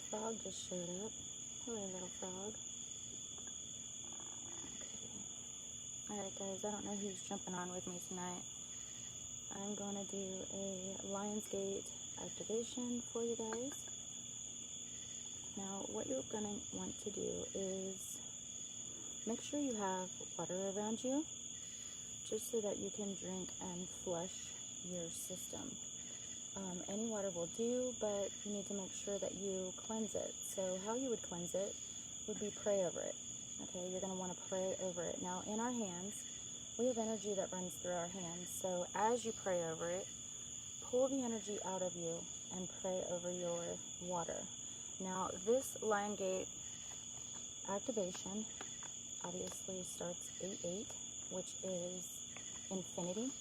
frog just showed up. Hello, little frog. Okay. Alright, guys, I don't know who's jumping on with me tonight. I'm going to do a Lionsgate activation for you guys. Now, what you're going to want to do is make sure you have water around you, just so that you can drink and flush your system. Any water will do, but you need to make sure that you cleanse it. So how you would cleanse it would be pray over it. Okay, you're going to want to pray over it. Now, in our hands, we have energy that runs through our hands. So as you pray over it, pull the energy out of you and pray over your water. Now, this Lionsgate activation obviously starts 8/8, which is infinity.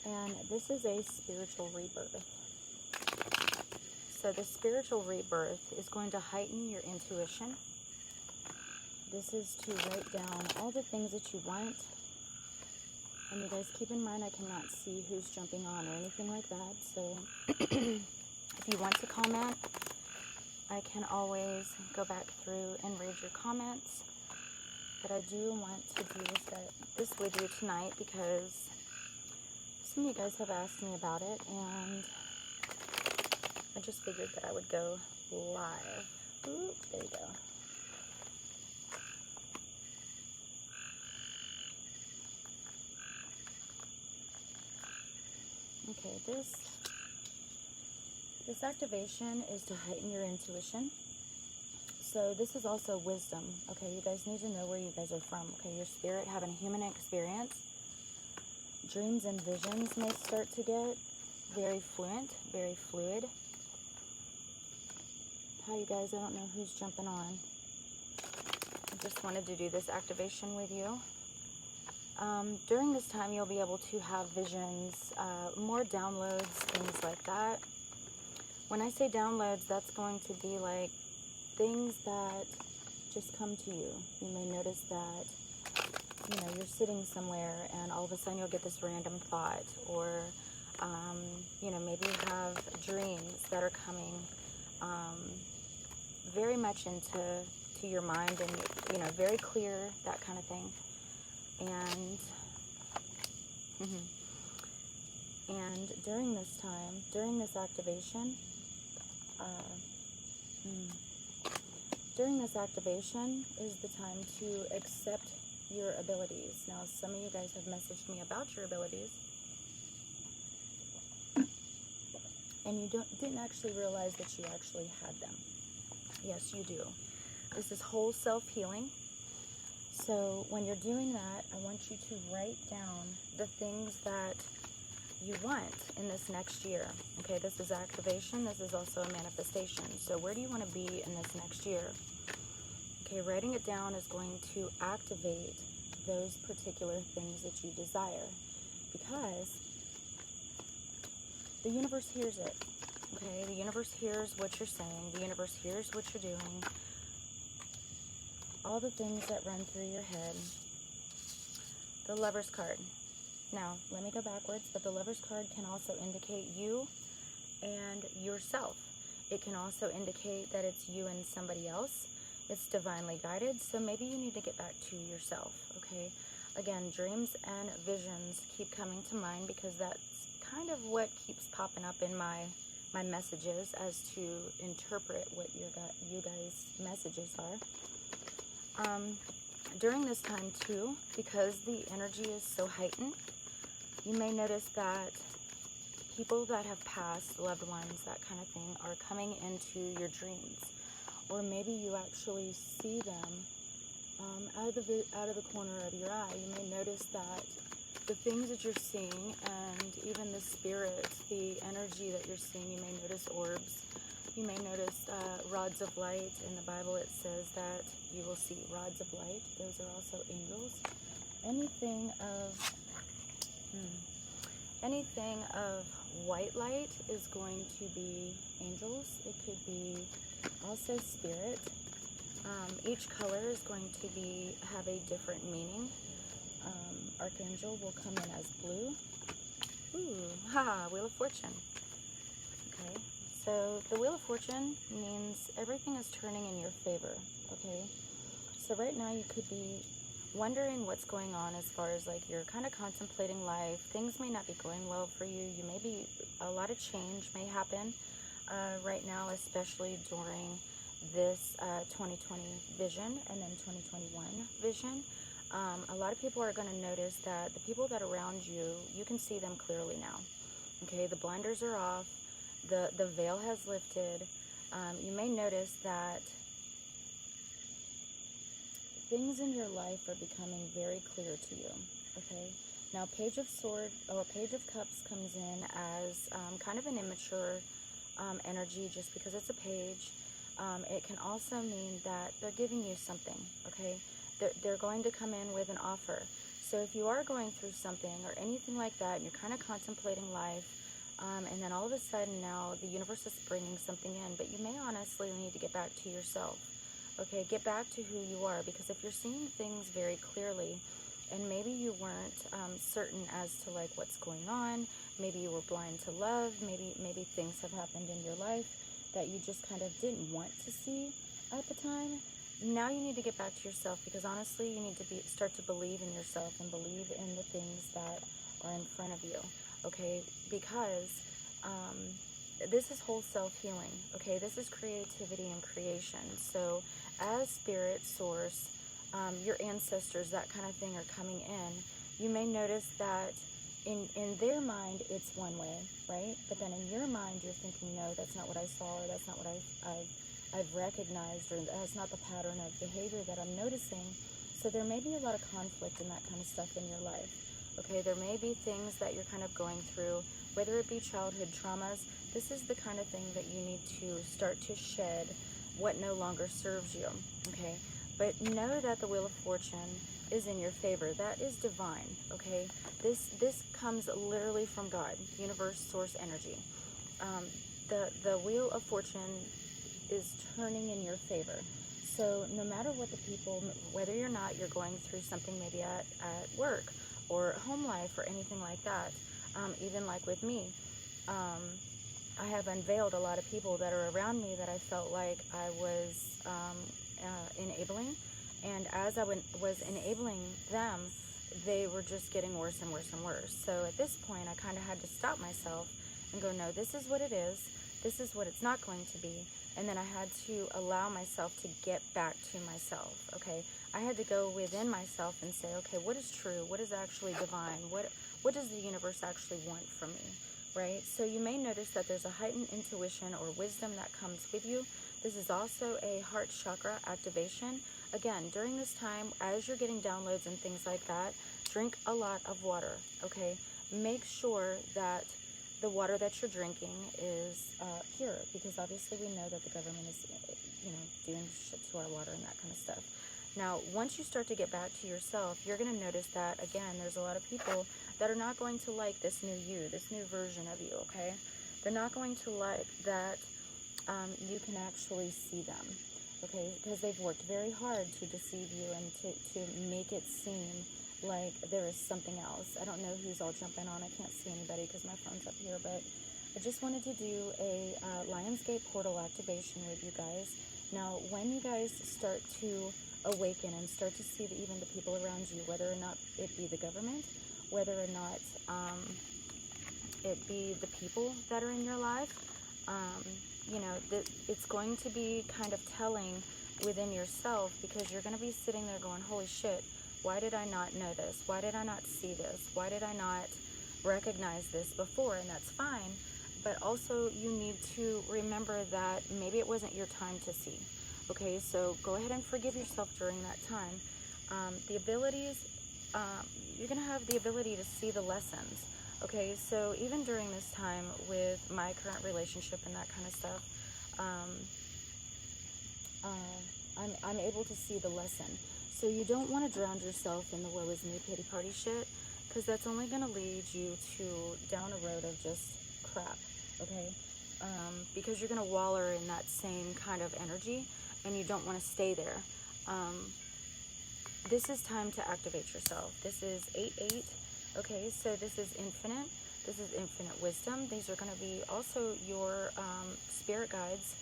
And this is a spiritual rebirth. So the spiritual rebirth is going to heighten your intuition. This is to write down all the things that you want. And you guys keep in mind, I cannot see who's jumping on or anything like that. So if you want to comment, I can always go back through and read your comments. But I do want to do this with you tonight because some of you guys have asked me about it, and I just figured that I would go live. Ooh, there you go. Okay, this activation is to heighten your intuition. So this is also wisdom. Okay, you guys need to know where you guys are from. Okay, your spirit having a human experience. Dreams and visions may start to get very fluent, very fluid. Hi, you guys. I don't know who's jumping on. I just wanted to do this activation with you. During this time, you'll be able to have visions, more downloads, things like that. When I say downloads, that's going to be like things that just come to you. You may notice that you're sitting somewhere and all of a sudden you'll get this random thought, or maybe you have dreams that are coming very much into your mind, and very clear, that kind of thing. And during this time, during this activation, is the time to accept your abilities. Now, some of you guys have messaged me about your abilities, and you didn't actually realize that you actually had them. Yes, you do. This is whole self-healing. So when you're doing that, I want you to write down the things that you want in this next year. Okay, this is activation. This is also a manifestation. So where do you want to be in this next year? Okay, writing it down is going to activate those particular things that you desire, because the universe hears it. Okay, the universe hears what you're saying. The universe hears what you're doing. All the things that run through your head. The Lover's card. Now, let me go backwards, but the Lover's card can also indicate you and yourself. It can also indicate that it's you and somebody else. It's divinely guided, so maybe you need to get back to yourself, okay? Again, dreams and visions keep coming to mind because that's kind of what keeps popping up in my messages as to interpret what you guys' messages are. During this time too, because the energy is so heightened, you may notice that people that have passed, loved ones, that kind of thing, are coming into your dreams. Or maybe you actually see them out of the corner of your eye. You may notice that the things that you're seeing, and even the spirit, the energy that you're seeing, you may notice orbs. You may notice rods of light. In the Bible it says that you will see rods of light. Those are also angels. Anything of white light is going to be angels. It could be also spirit. Each color is going to have a different meaning. Archangel will come in as blue. Ooh, haha, Wheel of Fortune. Okay, So the Wheel of Fortune means everything is turning in your favor, okay? So right now you could be wondering what's going on as far as like you're kind of contemplating life. Things may not be going well for you. You may be, a lot of change may happen right now, especially during this 2020 vision and then 2021 vision. A lot of people are going to notice that the people that are around you, you can see them clearly now. Okay, the blinders are off, the veil has lifted. You may notice that things in your life are becoming very clear to you. Okay, now Page of Swords or Page of Cups comes in as kind of an immature energy, just because it's a page. It can also mean that they're giving you something. Okay, they're going to come in with an offer. So if you are going through something or anything like that, and you're kind of contemplating life, and then all of a sudden now the universe is bringing something in, but you may honestly need to get back to yourself. Okay, get back to who you are, because if you're seeing things very clearly, and maybe you weren't certain as to like what's going on, maybe you were blind to love, maybe things have happened in your life that you just kind of didn't want to see at the time. Now you need to get back to yourself, because honestly you need to start to believe in yourself and believe in the things that are in front of you. Okay, because this is whole self-healing. Okay, this is creativity and creation. So as spirit, source, your ancestors, that kind of thing are coming in, you may notice that in their mind it's one way, right? But then in your mind you're thinking, no, that's not what I saw, or that's not what I've recognized, or that's not the pattern of behavior that I'm noticing. So there may be a lot of conflict and that kind of stuff in your life. Okay, there may be things that you're kind of going through, whether it be childhood traumas. This is the kind of thing that you need to start to shed what no longer serves you. Okay, but know that the Wheel of Fortune is in your favor. That is divine. Okay, this comes literally from God, universe, source, energy. The Wheel of Fortune is turning in your favor. So no matter what the people, whether you're going through something maybe at work or home life or anything like that, even like with me, I have unveiled a lot of people that are around me that I felt like I was enabling, and as I was enabling them, they were just getting worse and worse and worse. So at this point I kind of had to stop myself and go, no, this is what it is, this is what it's not going to be. And then I had to allow myself to get back to myself. Okay, I had to go within myself and say, okay, what is true? What is actually divine? What does the universe actually want from me? Right? So you may notice that there's a heightened intuition or wisdom that comes with you. This is also a heart chakra activation. Again, during this time, as you're getting downloads and things like that, drink a lot of water. Okay, make sure that the water that you're drinking is pure, because obviously we know that the government is, doing shit to our water and that kind of stuff. Now, once you start to get back to yourself, you're going to notice that, again, there's a lot of people that are not going to like this new you, this new version of you, okay? They're not going to like that you can actually see them, okay? Because they've worked very hard to deceive you and to make it seem like there is something else. I don't know who's all jumping on. I can't see anybody because my phone's up here, but I just wanted to do a Lionsgate portal activation with you guys. Now, when you guys start to awaken and start to see even the people around you, whether or not it be the government, whether or not it be the people that are in your life, it's going to be kind of telling within yourself, because you're going to be sitting there going, holy shit, why did I not know this? Why did I not see this? Why did I not recognize this before? And that's fine, but also you need to remember that maybe it wasn't your time to see. Okay, so go ahead and forgive yourself during that time. The abilities, you're going to have the ability to see the lessons. Okay, so even during this time with my current relationship and that kind of stuff, I'm able to see the lesson. So you don't want to drown yourself in the woe is me pity party shit, because that's only going to lead you to down a road of just crap, okay? Because you're going to waller in that same kind of energy, and you don't want to stay there. This is time to activate yourself. This is 8-8, okay? So this is infinite. This is infinite wisdom. These are going to be also your spirit guides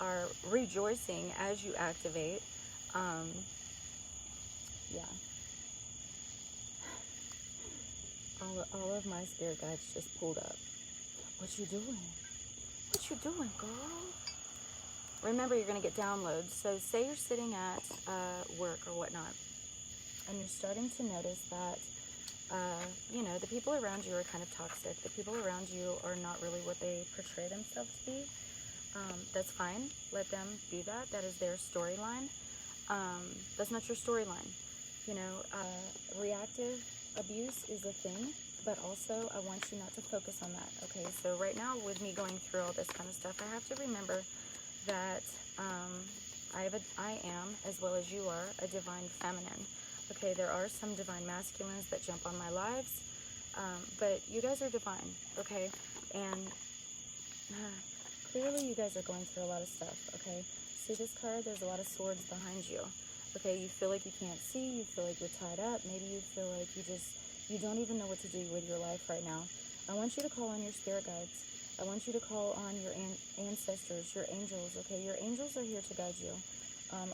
are rejoicing as you activate. Yeah. All of my spirit guides just pulled up. What you doing? What you doing, girl? Remember, you're going to get downloads. So say you're sitting at work or whatnot, and you're starting to notice that, you know, the people around you are kind of toxic. The people around you are not really what they portray themselves to be. That's fine. Let them be that. That is their storyline. That's not your storyline. You know, reactive abuse is a thing, but also I want you not to focus on that. Okay, so right now with me going through all this kind of stuff, I have to remember that I am, as well as you are, a divine feminine. Okay, there are some divine masculines that jump on my lives, but you guys are divine, okay? And clearly you guys are going through a lot of stuff, okay? See this card? There's a lot of swords behind you. Okay, you feel like you can't see, you feel like you're tied up, maybe you feel like you don't even know what to do with your life right now. I want you to call on your spirit guides. I want you to call on your ancestors, your angels, okay? Your angels are here to guide you.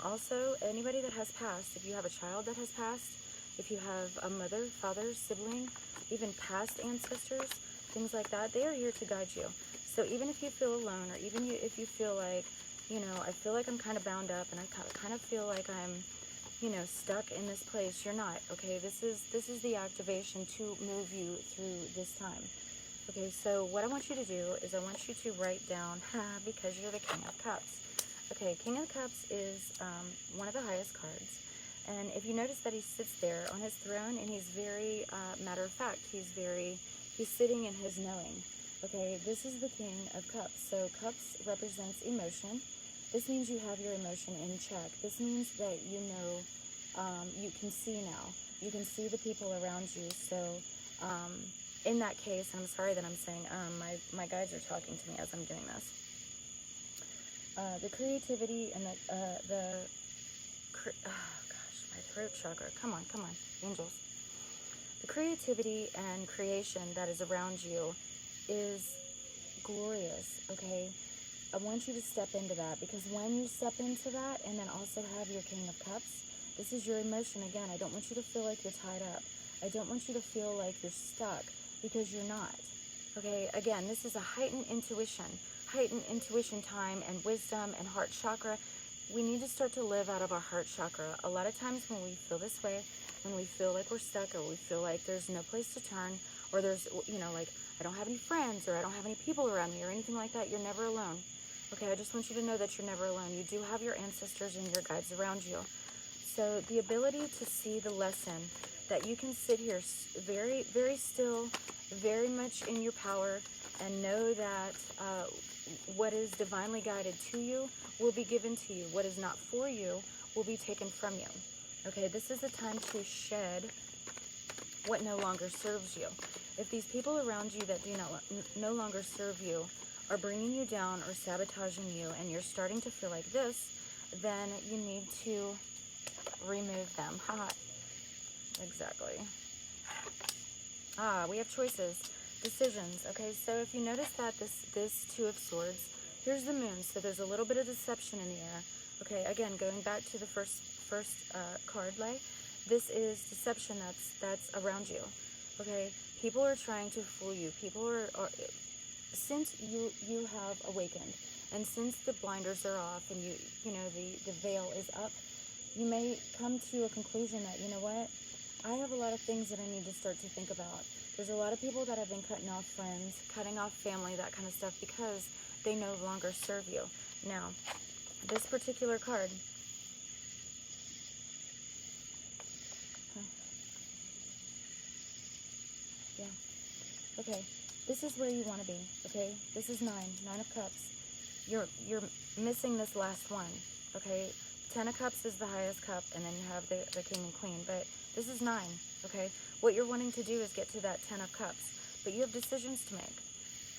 Also, anybody that has passed, if you have a child that has passed, if you have a mother, father, sibling, even past ancestors, things like that, they are here to guide you. So even if you feel alone, or even if you feel like, you know, I feel like I'm kind of bound up and I kind of feel like I'm, you know, stuck in this place, you're not, okay? This is the activation to move you through this time. Okay, so what I want you to do is I want you to write down, because you're the King of Cups. Okay, King of Cups is one of the highest cards. And if you notice that he sits there on his throne and he's very matter of fact, he's sitting in his knowing. Okay, this is the King of Cups. So Cups represents emotion. This means you have your emotion in check. This means that you know, you can see now. You can see the people around you. So in that case, I'm sorry that I'm saying my guides are talking to me as I'm doing this. The creativity and my throat chakra. Come on, angels. The creativity and creation that is around you is glorious, okay? I want you to step into that, because when you step into that and then also have your King of Cups, this is your emotion again. I don't want you to feel like you're tied up. I don't want you to feel like you're stuck, because you're not. Okay, again, this is a heightened intuition time and wisdom and heart chakra. We need to start to live out of our heart chakra. A lot of times when we feel this way, when we feel like we're stuck, or we feel like there's no place to turn, or there's, you know, like I don't have any friends, or I don't have any people around me, or anything like that, you're never alone. Okay, I just want you to know that you're never alone. You do have your ancestors and your guides around you. So the ability to see the lesson, that you can sit here very, very still, very much in your power, and know that what is divinely guided to you will be given to you. What is not for you will be taken from you. Okay, this is the time to shed what no longer serves you. If these people around you that do no longer serve you are bringing you down or sabotaging you, and you're starting to feel like this, then you need to remove them. Haha. Exactly. We have choices, decisions. Okay, so if you notice that this Two of Swords, here's the moon, so there's a little bit of deception in the air. Okay, again, going back to the first card lay, this is deception that's around you. Okay, people are trying to fool you. People are since you have awakened, and since the blinders are off, and you know the veil is up, you may come to a conclusion that, you know what, I have a lot of things that I need to start to think about. There's a lot of people that have been cutting off friends, cutting off family, that kind of stuff, because they no longer serve you. Now, this particular card, yeah, okay, this is where you want to be, okay? This is Nine of Cups. You're missing this last one, okay? 10 of Cups is the highest cup, and then you have the King and Queen, but this is 9, okay? What you're wanting to do is get to that 10 of Cups, but you have decisions to make,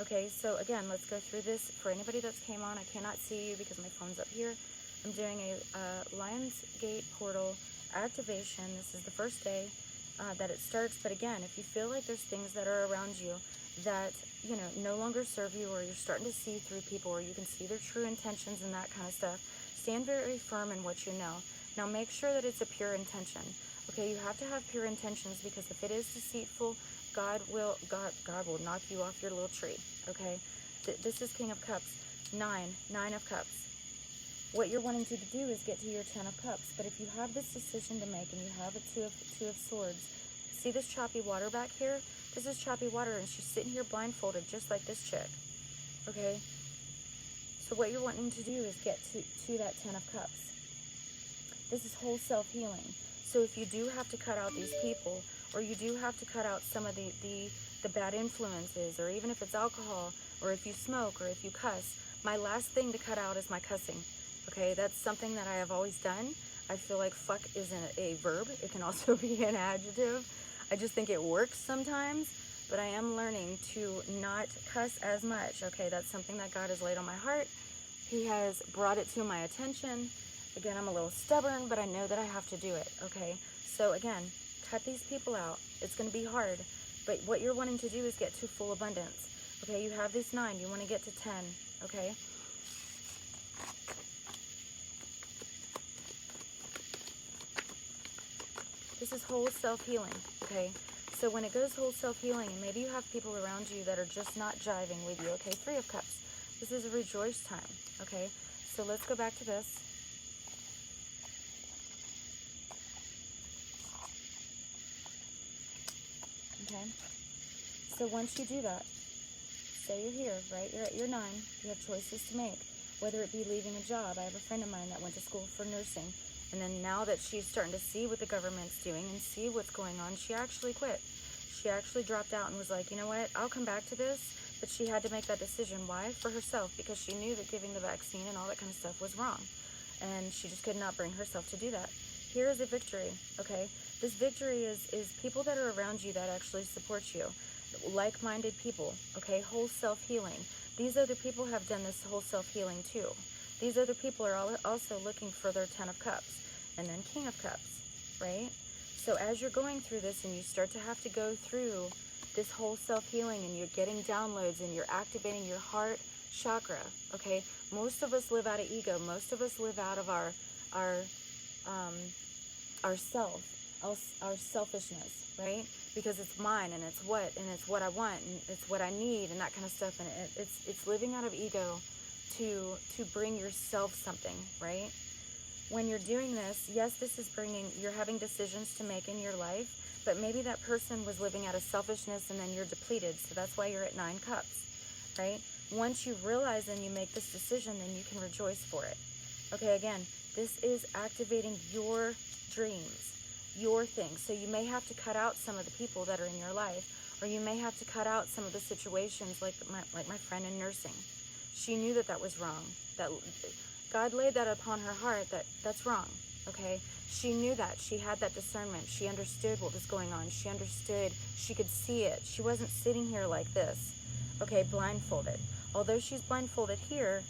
okay? So again, let's go through this. For anybody that's came on, I cannot see you because my phone's up here. I'm doing a Lionsgate portal activation. This is the first day, that it starts. But again, if you feel like there's things that are around you that, you know, no longer serve you, or you're starting to see through people, or you can see their true intentions and that kind of stuff, stand very firm in what you know. Now make sure that it's a pure intention. Okay, you have to have pure intentions, because if it is deceitful, God will knock you off your little tree. Okay, this is King of Cups. Nine of Cups. What you're wanting to do is get to your 10 of Cups. But if you have this decision to make and you have a two of Swords, see this choppy water back here? This is choppy water, and she's sitting here blindfolded just like this chick. Okay? So what you're wanting to do is get to that 10 of Cups. This is whole self-healing. So if you do have to cut out these people, or you do have to cut out some of the bad influences, or even if it's alcohol, or if you smoke, or if you cuss, my last thing to cut out is my cussing. Okay, that's something that I have always done. I feel like fuck isn't a verb. It can also be an adjective. I just think it works sometimes, but I am learning to not cuss as much. Okay, that's something that God has laid on my heart. He has brought it to my attention. Again, I'm a little stubborn, but I know that I have to do it. Okay, so again, cut these people out. It's going to be hard, but what you're wanting to do is get to full abundance. Okay, you have this 9. You want to get to 10. Okay. This is whole self-healing, okay? So when it goes whole self-healing, and maybe you have people around you that are just not jiving with you, okay? 3 of Cups. This is a rejoice time, okay? So let's go back to this. Okay? So once you do that, say you're here, right? You're at your 9. You have choices to make, whether it be leaving a job. I have a friend of mine that went to school for nursing. And then now that she's starting to see what the government's doing and see what's going on, she actually quit. She actually dropped out and was like, you know what, I'll come back to this. But she had to make that decision. Why? For herself, because she knew that giving the vaccine and all that kind of stuff was wrong. And she just could not bring herself to do that. Here is a victory, okay? This victory is people that are around you that actually support you. Like-minded people, okay? Whole self-healing. These other people have done this whole self-healing too. These other people are also looking for their 10 of Cups. And then King of Cups, right? So as you're going through this and you start to have to go through this whole self-healing, and you're getting downloads and you're activating your heart chakra, okay? Most of us live out of ego. Most of us live out of our selfishness, right? Because it's mine, and it's what I want, and it's what I need, and that kind of stuff. And it's living out of ego to bring yourself something, right? When you're doing this, yes, this is you're having decisions to make in your life, but maybe that person was living out of selfishness, and then you're depleted. So that's why you're at 9 Cups, right? Once you realize and you make this decision, then you can rejoice for it. Okay, again, this is activating your dreams, your things. So you may have to cut out some of the people that are in your life, or you may have to cut out some of the situations, like my friend in nursing. She knew that was wrong. That God laid that upon her heart, that's wrong, okay? She knew that. She had that discernment. She understood what was going on. She understood. She could see it. She wasn't sitting here like this, okay, blindfolded. Although she's blindfolded here,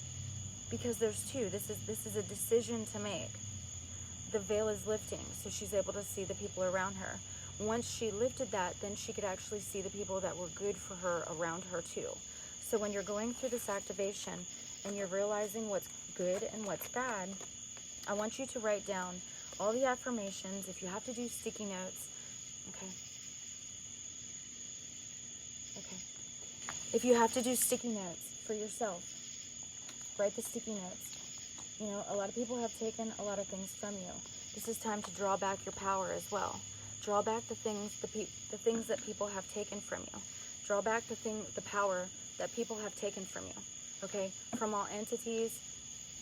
because there's 2. This is a decision to make. The veil is lifting, so she's able to see the people around her. Once she lifted that, then she could actually see the people that were good for her around her too. So when you're going through this activation and you're realizing what's good and what's bad, I want you to write down all the affirmations. If you have to do sticky notes, okay. If you have to do sticky notes for yourself, write the sticky notes. You know, a lot of people have taken a lot of things from you. This is time to draw back your power as well. Draw back the things that people have taken from you. Draw back the power that people have taken from you. Okay, from all entities,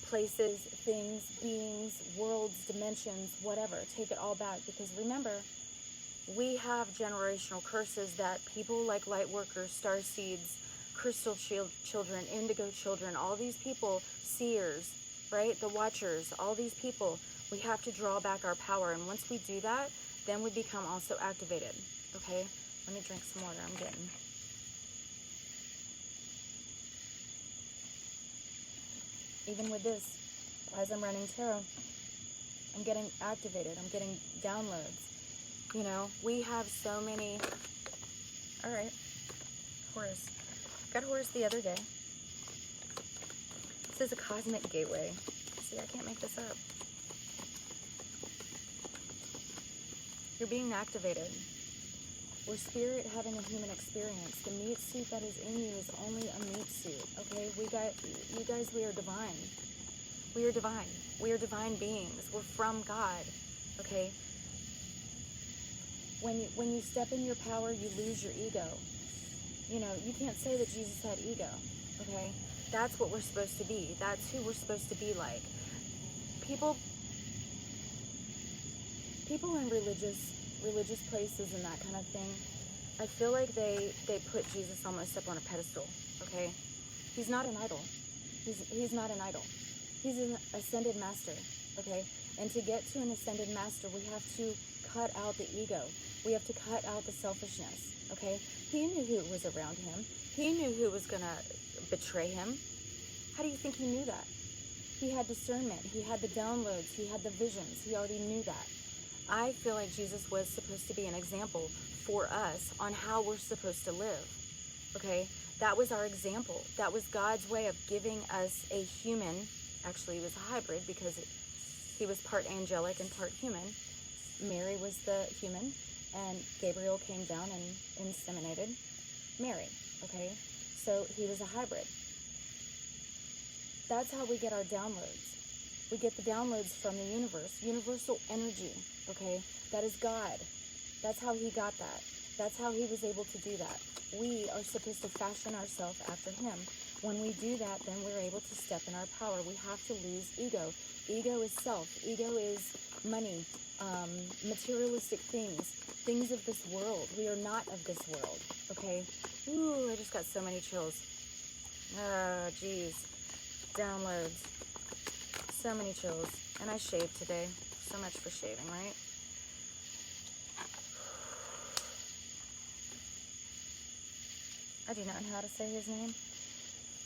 places, things, beings, worlds, dimensions, whatever. Take it all back, because remember, we have generational curses that people like light workers, star seeds, crystal children, indigo children, all these people, seers, right? The watchers, all these people, we have to draw back our power. And once we do that, then we become also activated. Okay, let me drink some water. I'm getting... Even with this, as I'm running tarot, I'm getting activated. I'm getting downloads. You know, we have so many. All right, Horus. Got Horus the other day. This is a cosmic gateway. See, I can't make this up. You're being activated. We're spirit having a human experience. The meat suit that is in you is only a meat suit, okay? You guys, we are divine. We are divine. We are divine beings. We're from God, okay? When you step in your power, you lose your ego. You know, you can't say that Jesus had ego, okay? That's what we're supposed to be. That's who we're supposed to be like. People in religious places and that kind of thing, I feel like they put Jesus almost up on a pedestal, okay? He's not an idol. He's not an idol. He's an ascended master, okay? And to get to an ascended master, we have to cut out the ego. We have to cut out the selfishness, okay? He knew who was around him. He knew who was going to betray him. How do you think he knew that? He had discernment. He had the downloads. He had the visions. He already knew that. I feel like Jesus was supposed to be an example for us on how we're supposed to live, okay? That was our example. That was God's way of giving us a human. Actually, he was a hybrid because he was part angelic and part human. Mary was the human, and Gabriel came down and inseminated Mary, okay? So he was a hybrid. That's how we get our downloads. We get the downloads from the universe, universal energy, okay? That is God. That's how he got that. That's how he was able to do that. We are supposed to fashion ourselves after him. When we do that, then we're able to step in our power. We have to lose ego. Ego is self. Ego is money, materialistic things of this world. We are not of this world, okay? Ooh, I just got so many chills. Ah, geez. Downloads. So many chills. And I shaved today. So much for shaving, right? I do not know how to say his name.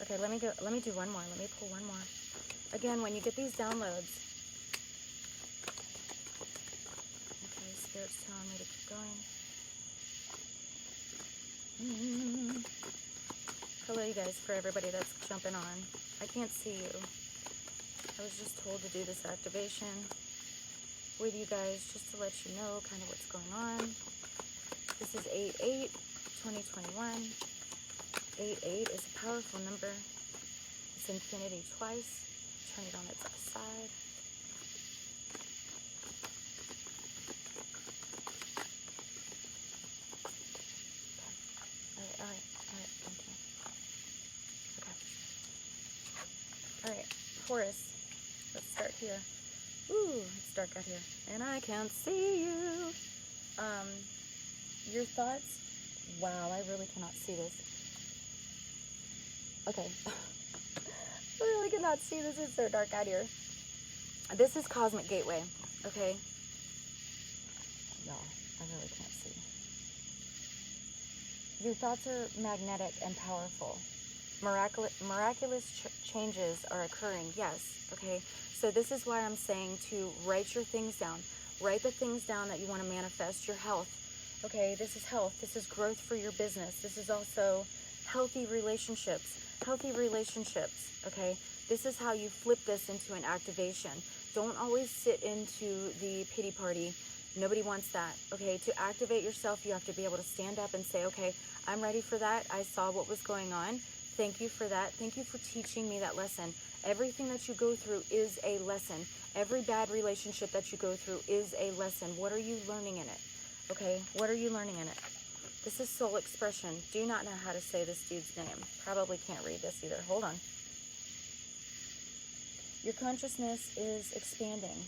Okay, let me do one more. Let me pull one more. Again, when you get these downloads. Okay, Spirit's telling me to keep going. Hello, you guys, for everybody that's jumping on. I can't see you. I was just told to do this activation with you guys just to let you know kind of what's going on. This is 8/8/2021. 8/8 is a powerful number. It's infinity twice. Turn it on its side. Okay. All right. Thank you. Okay. All right. Horus. Let's start here. Ooh, it's dark out here. And I can't see you. Your thoughts? Wow, I really cannot see this. Okay. I really cannot see this. It's so dark out here. This is Cosmic Gateway, okay? Y'all, I really can't see. Your thoughts are magnetic and powerful. Miraculous changes are occurring, yes, okay? So this is why I'm saying to write your things down. Write the things down that you want to manifest. Your health, okay? This is health. This is growth for your business. This is also healthy relationships, okay? This is how you flip this into an activation. Don't always sit into the pity party. Nobody wants that, okay? To activate yourself, you have to be able to stand up and say, okay, I'm ready for that. I saw what was going on. Thank you for that. Thank you for teaching me that lesson. Everything that you go through is a lesson. Every bad relationship that you go through is a lesson. What are you learning in it? Okay, what are you learning in it? This is soul expression. Do not know how to say this dude's name. Probably can't read this either. Hold on. Your consciousness is expanding.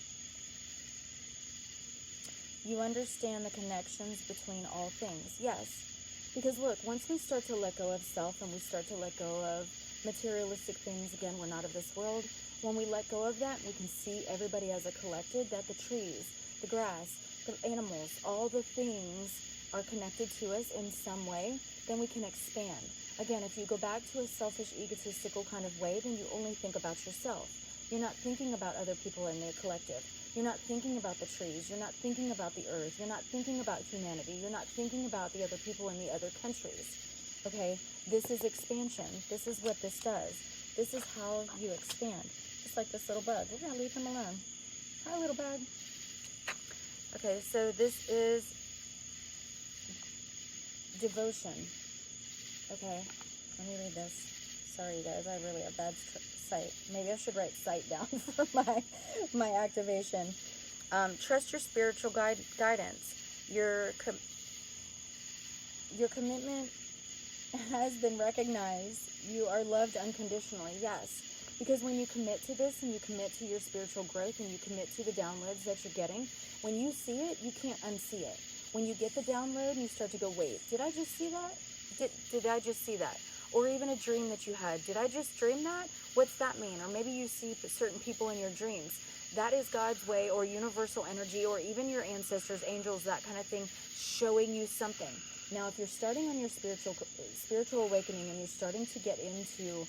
You understand the connections between all things. Yes. Because look, once we start to let go of self and we start to let go of materialistic things, again, we're not of this world. When we let go of that, we can see everybody as a collective, that the trees, the grass, the animals, all the things are connected to us in some way, then we can expand. Again, if you go back to a selfish, egotistical kind of way, then you only think about yourself. You're not thinking about other people in the collective. You're not thinking about the trees. You're not thinking about the earth. You're not thinking about humanity. You're not thinking about the other people in the other countries. Okay? This is expansion. This is what this does. This is how you expand. Just like this little bug. We're going to leave him alone. Hi, little bug. Okay, so this is devotion. Okay? Let me read this. Sorry, you guys. I really have bad sight. Maybe I should write sight down for my activation. Trust your spiritual guidance. Your commitment has been recognized. You are loved unconditionally. Yes. Because when you commit to this and you commit to your spiritual growth and you commit to the downloads that you're getting, when you see it, you can't unsee it. When you get the download and you start to go, wait, did I just see that? Did I just see that? Or even a dream that you had. Did I just dream that? What's that mean? Or maybe you see certain people in your dreams. That is God's way, or universal energy, or even your ancestors, angels, that kind of thing, showing you something. Now, if you're starting on your spiritual awakening and you're starting to get into,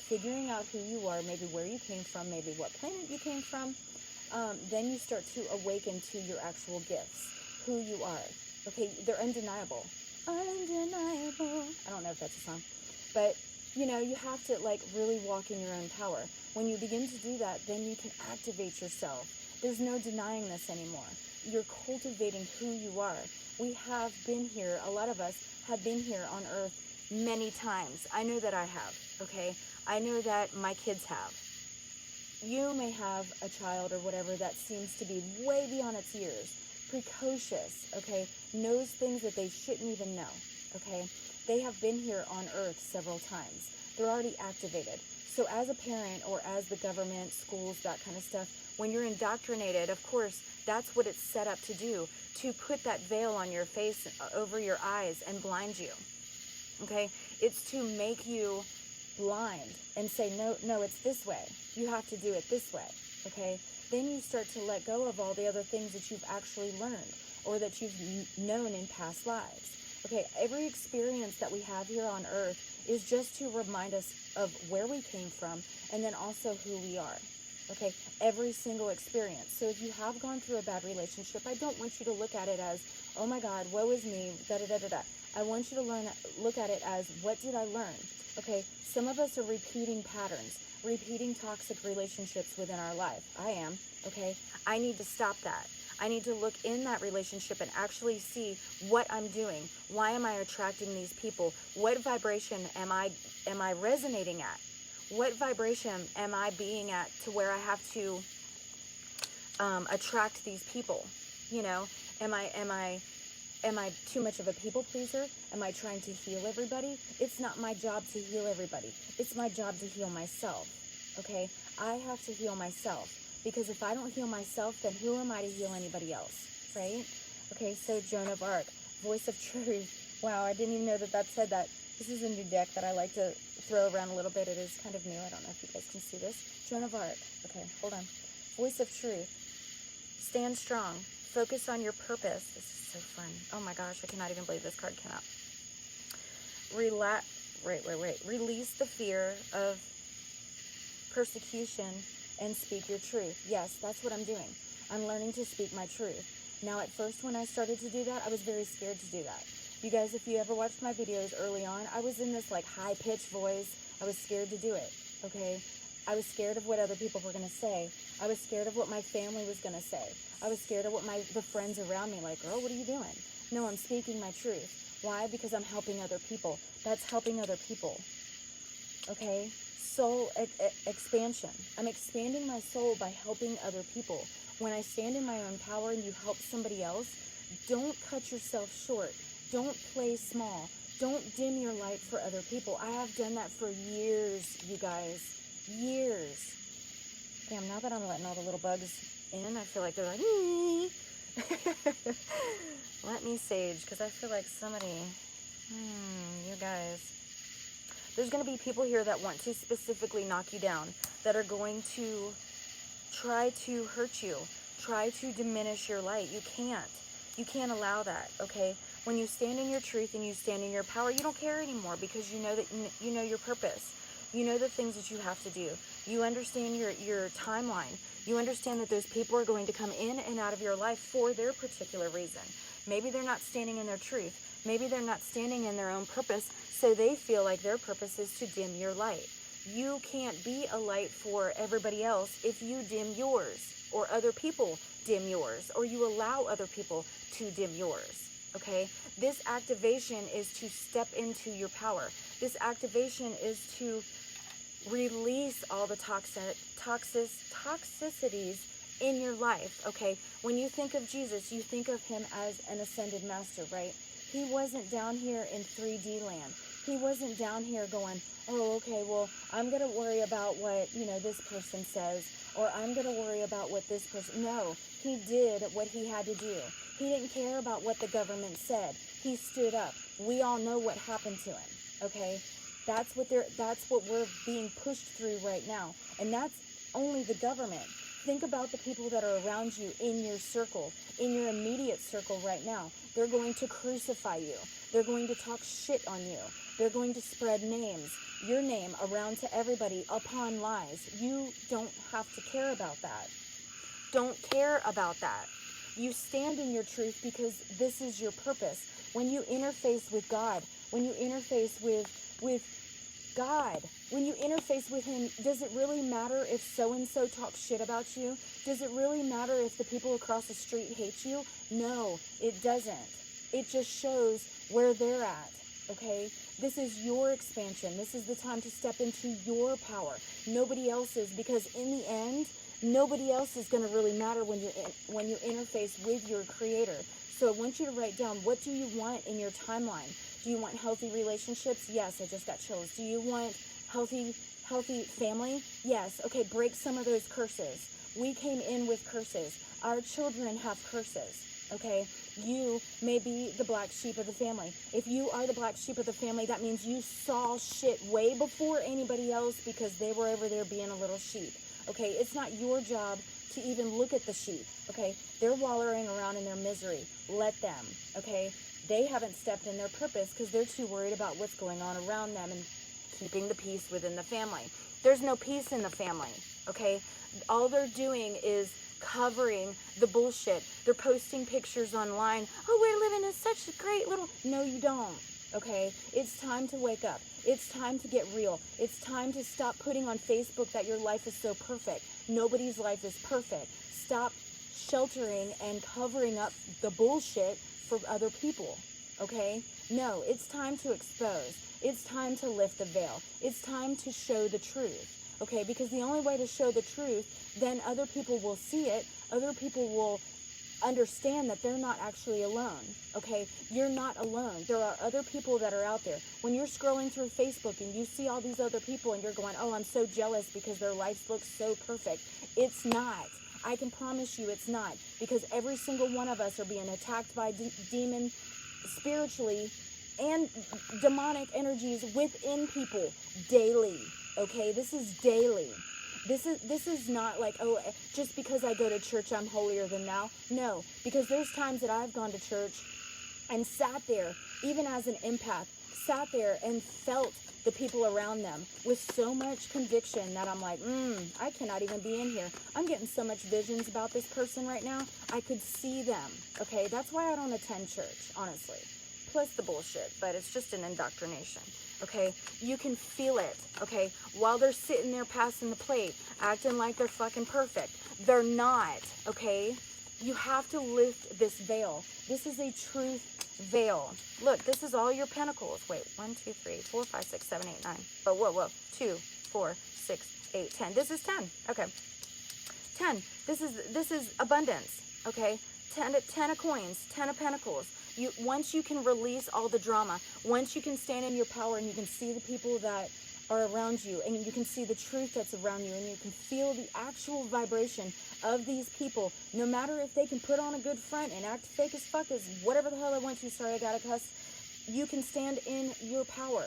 figuring out who you are, maybe where you came from, maybe what planet you came from, then you start to awaken to your actual gifts, who you are. Okay, they're undeniable. Undeniable. I don't know if that's a song. But, you have to, really walk in your own power. When you begin to do that, then you can activate yourself. There's no denying this anymore. You're cultivating who you are. We have been here, a lot of us have been here on Earth many times. I know that I have, okay? I know that my kids have. You may have a child or whatever that seems to be way beyond its years, precocious, okay? Knows things that they shouldn't even know, okay? They have been here on Earth several times. They're already activated. So as a parent or as the government, schools, that kind of stuff, when you're indoctrinated, of course, that's what it's set up to do, to put that veil on your face, over your eyes, and blind you, okay? It's to make you blind and say, no, it's this way. You have to do it this way, okay? Then you start to let go of all the other things that you've actually learned or that you've known in past lives. Okay, every experience that we have here on Earth is just to remind us of where we came from and then also who we are. Okay, every single experience. So if you have gone through a bad relationship, I don't want you to look at it as, oh my God, woe is me, da-da-da-da-da. I want you to look at it as, what did I learn? Okay, some of us are repeating patterns, repeating toxic relationships within our life. I am, okay? I need to stop that. I need to look in that relationship and actually see what I'm doing. Why am I attracting these people? What vibration am I resonating at? What vibration am I being at to where I have to attract these people? Am I too much of a people pleaser? Am I trying to heal everybody? It's not my job to heal everybody. It's my job to heal myself. Okay? I have to heal myself. Because if I don't heal myself, then who am I to heal anybody else, right? Okay, so Joan of Arc, voice of truth. Wow, I didn't even know that said that. This is a new deck that I like to throw around a little bit. It is kind of new. I don't know if you guys can see this. Joan of Arc. Okay, hold on. Voice of truth. Stand strong. Focus on your purpose. This is so fun. Oh my gosh, I cannot even believe this card came out. Release the fear of persecution and speak your truth. Yes, that's what I'm doing. I'm learning to speak my truth. Now, at first, when I started to do that, I was very scared to do that. You guys, if you ever watched my videos early on, I was in this high-pitched voice. I was scared to do it, okay? I was scared of what other people were going to say. I was scared of what my family was going to say. I was scared of what the friends around me, girl, what are you doing? No, I'm speaking my truth. Why? Because I'm helping other people. That's helping other people, okay? Soul expansion. I'm expanding my soul by helping other people. When I stand in my own power and you help somebody else, don't cut yourself short. Don't play small. Don't dim your light for other people. I have done that for years, you guys. Years. Damn, now that I'm letting all the little bugs in, I feel like they're like, ee. Let me sage, because I feel like somebody, you guys. There's going to be people here that want to specifically knock you down, that are going to try to hurt you, try to diminish your light. You can't. You can't allow that, okay? When you stand in your truth and you stand in your power, you don't care anymore because you know that you know your purpose. You know the things that you have to do. You understand your timeline. You understand that those people are going to come in and out of your life for their particular reason. Maybe they're not standing in their truth. Maybe they're not standing in their own purpose, so they feel like their purpose is to dim your light. You can't be a light for everybody else if you dim yours, or other people dim yours, or you allow other people to dim yours, okay? This activation is to step into your power. This activation is to release all the toxicities in your life, okay? When you think of Jesus, you think of him as an ascended master, right? He wasn't down here in 3D land. He wasn't down here going, oh, okay, well, I'm going to worry about what, this person says, or I'm going to worry about what this person... No, he did what he had to do. He didn't care about what the government said. He stood up. We all know what happened to him, okay? That's what we're being pushed through right now. And that's only the government. Think about the people that are around you in your circle, in your immediate circle right now. They're going to crucify you. They're going to talk shit on you. They're going to spread your name around to everybody upon lies. You don't have to care about that. Don't care about that. You stand in your truth because this is your purpose. When you interface with God, when you interface with God, when you interface with him, does it really matter if so-and-so talks shit about you? Does it really matter if the people across the street hate you? No, it doesn't. It just shows where they're at, okay? This is your expansion. This is the time to step into your power. Nobody else's, because in the end, nobody else is going to really matter when you interface with your creator. So I want you to write down, what do you want in your timeline? Do you want healthy relationships? Yes, I just got chills. Do you want healthy family? Yes. Okay, break some of those curses. We came in with curses. Our children have curses, okay? You may be the black sheep of the family. If you are the black sheep of the family, that means you saw shit way before anybody else because they were over there being a little sheep, okay? It's not your job to even look at the sheep, okay? They're wallowing around in their misery. Let them, okay? They haven't stepped in their purpose because they're too worried about what's going on around them and keeping the peace within the family. There's no peace in the family, okay? All they're doing is covering the bullshit. They're posting pictures online. Oh, we're living in such a great little... No, you don't, okay? It's time to wake up. It's time to get real. It's time to stop putting on Facebook that your life is so perfect. Nobody's life is perfect. Stop sheltering and covering up the bullshit for other people, okay? No, it's time to expose. It's time to lift the veil. It's time to show the truth, okay? Because the only way to show the truth, then other people will see it. Other people will understand that they're not actually alone, okay? You're not alone. There are other people that are out there. When you're scrolling through Facebook and you see all these other people and you're going, oh, I'm so jealous because their lives look so perfect. It's not. I can promise you it's not, because every single one of us are being attacked by demon spiritually and demonic energies within people daily, okay? This is daily. This is not like, oh, just because I go to church, I'm holier than thou. No, because there's times that I've gone to church and sat there, even as an empath, sat there and felt the people around them with so much conviction that I'm like, I cannot even be in here. I'm getting so much visions about this person right now. I could see them, okay? That's why I don't attend church, honestly. Plus the bullshit, but it's just an indoctrination, okay? You can feel it, okay? While they're sitting there passing the plate, acting like they're fucking perfect. They're not, okay? You have to lift this veil. This is a truth veil. Look, this is all your pentacles. Wait, 1, 2, 3, 4, 5, 6, 7, 8, 9. Oh, whoa. 2, 4, 6, 8, 10. This is 10. Okay. 10. This is abundance. Okay. 10 of coins, 10 of pentacles. Once you can release all the drama, once you can stand in your power and you can see the people that are around you and you can see the truth that's around you and you can feel the actual vibration of these people, no matter if they can put on a good front and act fake as fuck as whatever the hell I want to, sorry, I gotta cuss, you can stand in your power,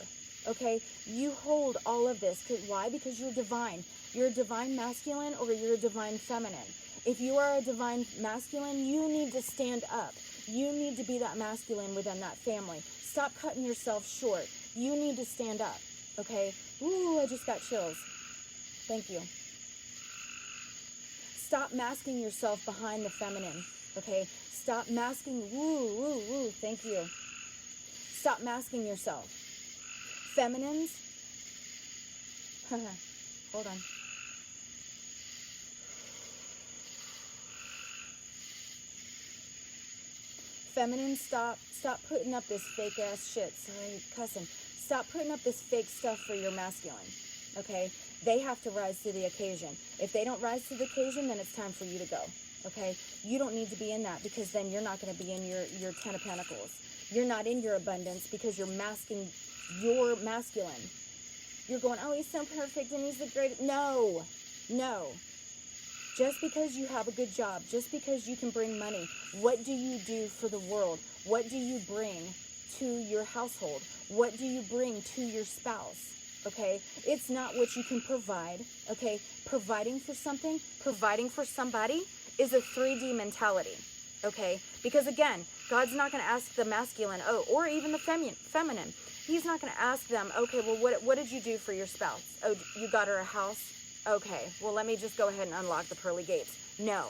okay? You hold all of this. Why? Because you're divine. You're a divine masculine or you're a divine feminine. If you are a divine masculine, you need to stand up. You need to be that masculine within that family. Stop cutting yourself short. You need to stand up, okay? Ooh, I just got chills. Thank you. Stop masking yourself behind the feminine, okay? Stop masking, woo, thank you. Stop masking yourself. Feminines, hold on. Feminines, stop putting up this fake ass shit. Sorry, cussing. Stop putting up this fake stuff for your masculine, okay? They have to rise to the occasion. If they don't rise to the occasion, then it's time for you to go, okay? You don't need to be in that, because then you're not going to be in your 10 of Pentacles. You're not in your abundance because you're masking your masculine. You're going, oh, he's so perfect and he's the greatest. No. Just because you have a good job, just because you can bring money, what do you do for the world? What do you bring to your household? What do you bring to your spouse? Okay, it's not what you can provide. Okay, providing for something, providing for somebody is a 3D mentality. Okay, because again, God's not going to ask the masculine, oh, or even the feminine. He's not going to ask them, okay, well, what did you do for your spouse? Oh, you got her a house? Okay, well, let me just go ahead and unlock the pearly gates. No,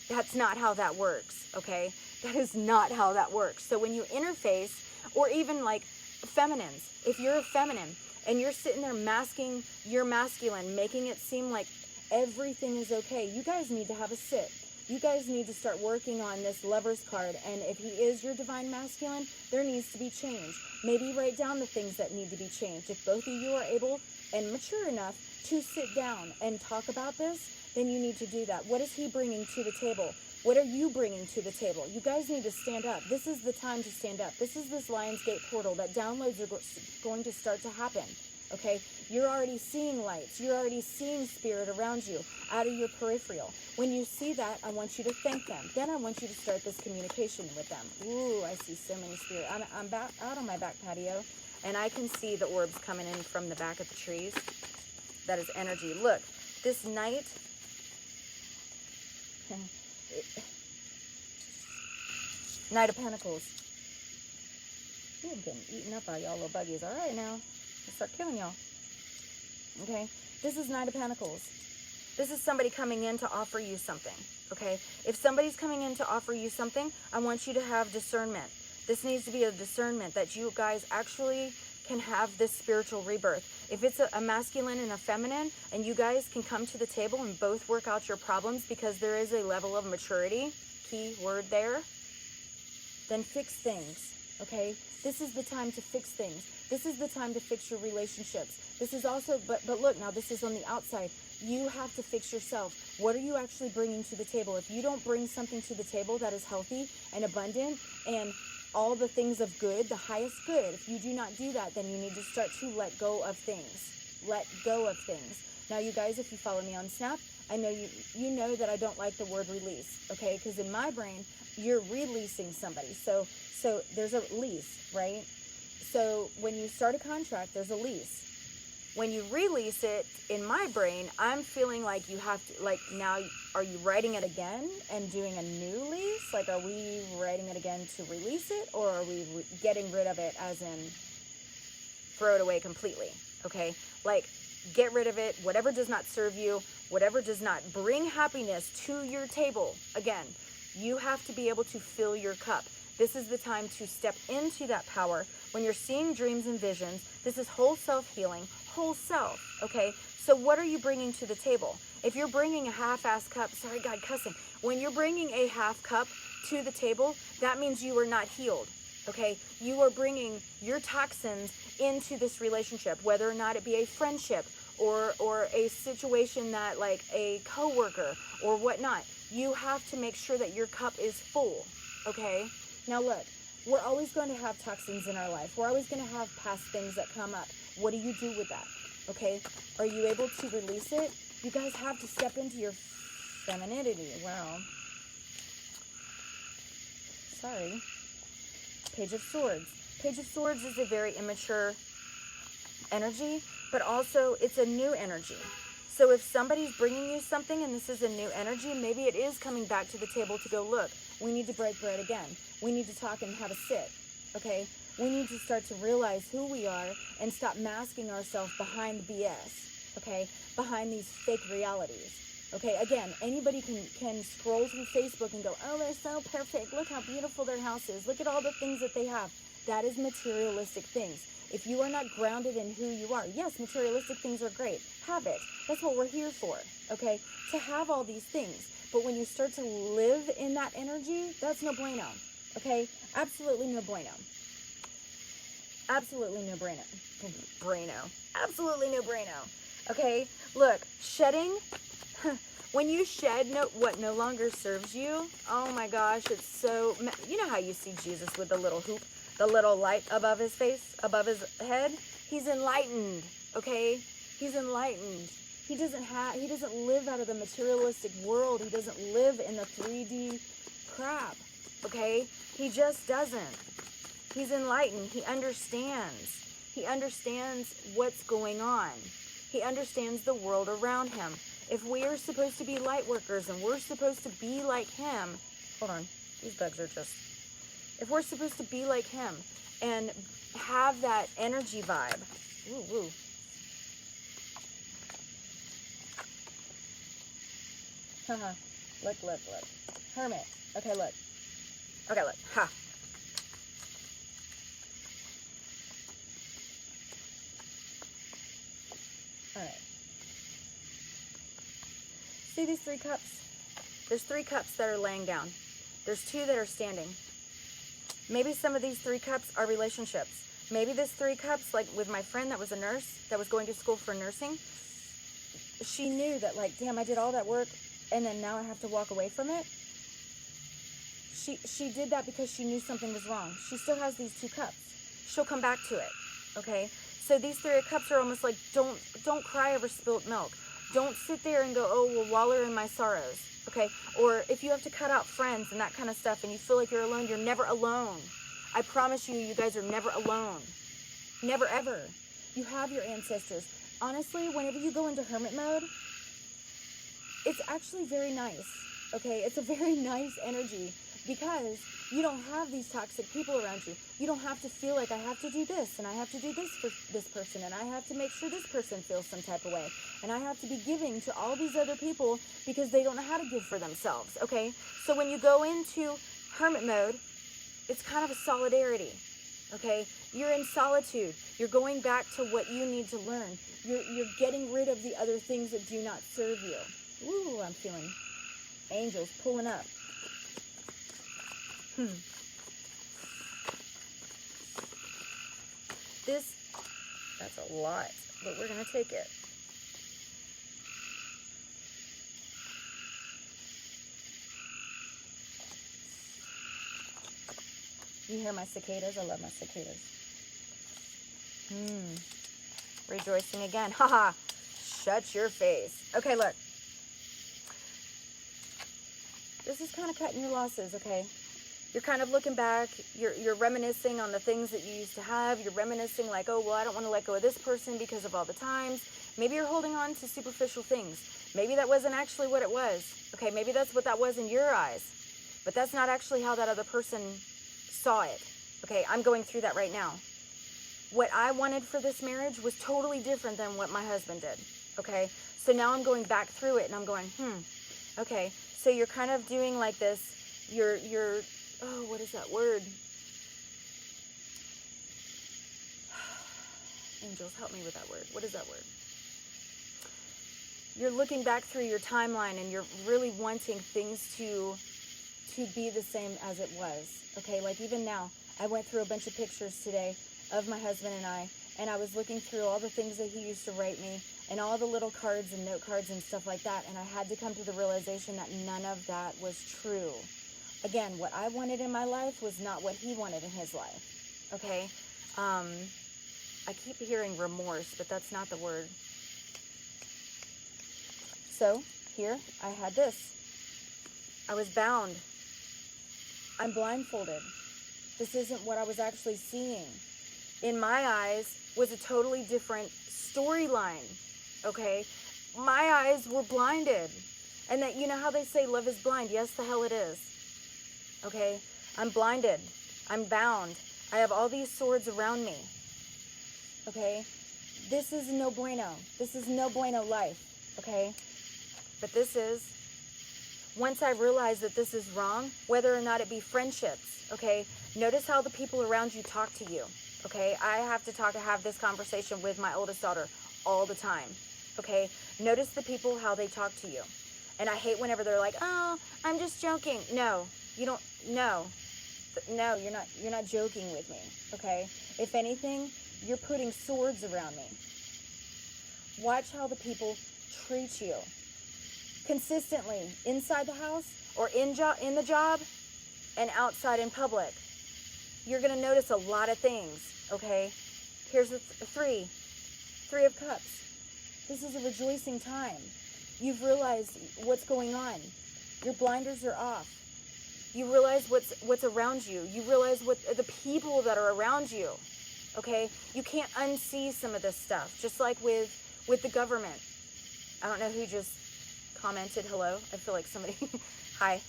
that's not how that works. Okay, that is not how that works. So when you interface, or even like feminines, if you're a feminine and you're sitting there masking your masculine, making it seem like everything is okay, you guys need to have a sit. You guys need to start working on this Lover's card, and if he is your divine masculine, there needs to be change. Maybe write down the things that need to be changed. If both of you are able and mature enough to sit down and talk about this, then you need to do that. What is he bringing to the table? What are you bringing to the table? You guys need to stand up. This is the time to stand up. This is this Lionsgate portal that downloads are going to start to happen. Okay, you're already seeing lights. You're already seeing spirit around you, out of your peripheral. When you see that, I want you to thank them. Then I want you to start this communication with them. Ooh, I see so many spirit. I'm back out on my back patio, and I can see the orbs coming in from the back of the trees. That is energy. Look, this night, Knight of Pentacles. Ooh, I'm getting eaten up by y'all little buggies. All right now. I'll start killing y'all. Okay, this is Knight of Pentacles. This is somebody coming in to offer you something. Okay, if somebody's coming in to offer you something, I want you to have discernment. This needs to be a discernment that you guys actually can have this spiritual rebirth. If it's a masculine and a feminine, and you guys can come to the table and both work out your problems because there is a level of maturity, key word there, then fix things. Okay, this is the time to fix things. This is the time to fix your relationships. This is also, but look, now this is on the outside. You have to fix yourself. What are you actually bringing to the table? If you don't bring something to the table that is healthy and abundant and all the things of good, the highest good, if you do not do that, then you need to start to let go of things. Let go of things. Now, you guys, if you follow me on Snap, I know you know that I don't like the word release, okay? Because in my brain, you're releasing somebody. So there's a lease, right? So when you start a contract, there's a lease. When you release it, in my brain, I'm feeling like you have to, like, now, are you writing it again and doing a new lease? Like, are we writing it again to release it? Or are we getting rid of it as in throw it away completely? Okay? Like, get rid of it. Whatever does not serve you, whatever does not bring happiness to your table. Again, you have to be able to fill your cup. This is the time to step into that power. When you're seeing dreams and visions, this is whole self healing, whole self, okay? So what are you bringing to the table? If you're bringing a half-ass cup, sorry, God, cussing. When you're bringing a half cup to the table, that means you are not healed, okay? You are bringing your toxins into this relationship, whether or not it be a friendship or a situation that, like, a coworker or whatnot. You have to make sure that your cup is full, okay? Now look, we're always going to have toxins in our life. We're always going to have past things that come up. What do you do with that? Okay? Are you able to release it? You guys have to step into your femininity. Wow. Sorry. Page of Swords. Page of Swords is a very immature energy, but also it's a new energy. So if somebody's bringing you something and this is a new energy, maybe it is coming back to the table to go, look, we need to break bread again. We need to talk and have a sit, okay? We need to start to realize who we are and stop masking ourselves behind the BS. okay, behind these fake realities. Okay, again, anybody can scroll through Facebook and go, oh, they're so perfect. Look how beautiful their house is. Look at all the things that they have. That is materialistic things. If you are not grounded in who you are, yes, materialistic things are great. Have it. That's what we're here for, okay? To have all these things. But when you start to live in that energy, that's no bueno, okay? Absolutely no bueno. Absolutely no bueno. Bueno. Absolutely no bueno. Okay? Look, shedding, when you shed what no longer serves you, oh my gosh, it's so, you know how you see Jesus with the little hoop, the little light above his face, above his head? He's enlightened, okay? He's enlightened. He doesn't live out of the materialistic world. He doesn't live in the 3D crap, okay? He just doesn't. He's enlightened. He understands. He understands what's going on. He understands the world around him. If we are supposed to be light workers and we're supposed to be like him, hold on, these bugs are just, if we're supposed to be like him and have that energy vibe, woo. Haha, look. Hermit, okay, look, ha. All right. See these 3 cups? There's 3 cups that are laying down. There's 2 that are standing. Maybe some of these 3 cups are relationships. Maybe this 3 cups, like with my friend that was a nurse, that was going to school for nursing, she knew that, like, damn, I did all that work and then now I have to walk away from it. She did that because she knew something was wrong. She still has these 2 cups. She'll come back to it, okay? So these 3 cups are almost like, don't cry over spilt milk. Don't sit there and go, oh, well, wallow in my sorrows, okay? Or if you have to cut out friends and that kind of stuff and you feel like you're alone, you're never alone. I promise you, you guys are never alone. Never, ever. You have your ancestors. Honestly, whenever you go into hermit mode, it's actually very nice, okay? It's a very nice energy because you don't have these toxic people around you. You don't have to feel like I have to do this and I have to do this for this person and I have to make sure this person feels some type of way and I have to be giving to all these other people because they don't know how to give for themselves, okay? So when you go into hermit mode, it's kind of a solidarity, okay? You're in solitude. You're going back to what you need to learn. You're getting rid of the other things that do not serve you. Ooh, I'm feeling angels pulling up. That's a lot, but we're going to take it. You hear my cicadas? I love my cicadas. Rejoicing again. Haha. Shut your face. Okay, look. This is kind of cutting your losses, okay? You're kind of looking back. You're reminiscing on the things that you used to have. You're reminiscing like, oh, well, I don't want to let go of this person because of all the times. Maybe you're holding on to superficial things. Maybe that wasn't actually what it was. Okay, maybe that's what that was in your eyes. But that's not actually how that other person saw it. Okay, I'm going through that right now. What I wanted for this marriage was totally different than what my husband did. Okay, so now I'm going back through it and I'm going, okay. So you're kind of doing like this, you're, oh, what is that word? Angels, help me with that word. What is that word? You're looking back through your timeline and you're really wanting things to be the same as it was. Okay, like even now, I went through a bunch of pictures today of my husband and I was looking through all the things that he used to write me and all the little cards and note cards and stuff like that, and I had to come to the realization that none of that was true. Again, what I wanted in my life was not what he wanted in his life, okay? I keep hearing remorse, but that's not the word. So, here, I had this. I was bound. I'm blindfolded. This isn't what I was actually seeing. In my eyes was a totally different storyline, okay? My eyes were blinded. And that, you know how they say love is blind? Yes, the hell it is. Okay? I'm blinded. I'm bound. I have all these swords around me. Okay? This is no bueno. This is no bueno life, okay? But this is, once I realize that this is wrong, whether or not it be friendships, okay? Notice how the people around you talk to you, okay? I have to have this conversation with my oldest daughter all the time, okay? Notice the people, how they talk to you. And I hate whenever they're like, oh, I'm just joking. No, you don't, no, you're not joking with me, okay? If anything, you're putting swords around me. Watch how the people treat you. Consistently, inside the house or in the job and outside in public. You're going to notice a lot of things, okay? Here's a three of cups. This is a rejoicing time. You've realized what's going on. Your blinders are off. You realize what's around you. You realize what the people that are around you, okay? You can't unsee some of this stuff, just like with the government. I don't know who just commented hello. I feel like somebody, hi.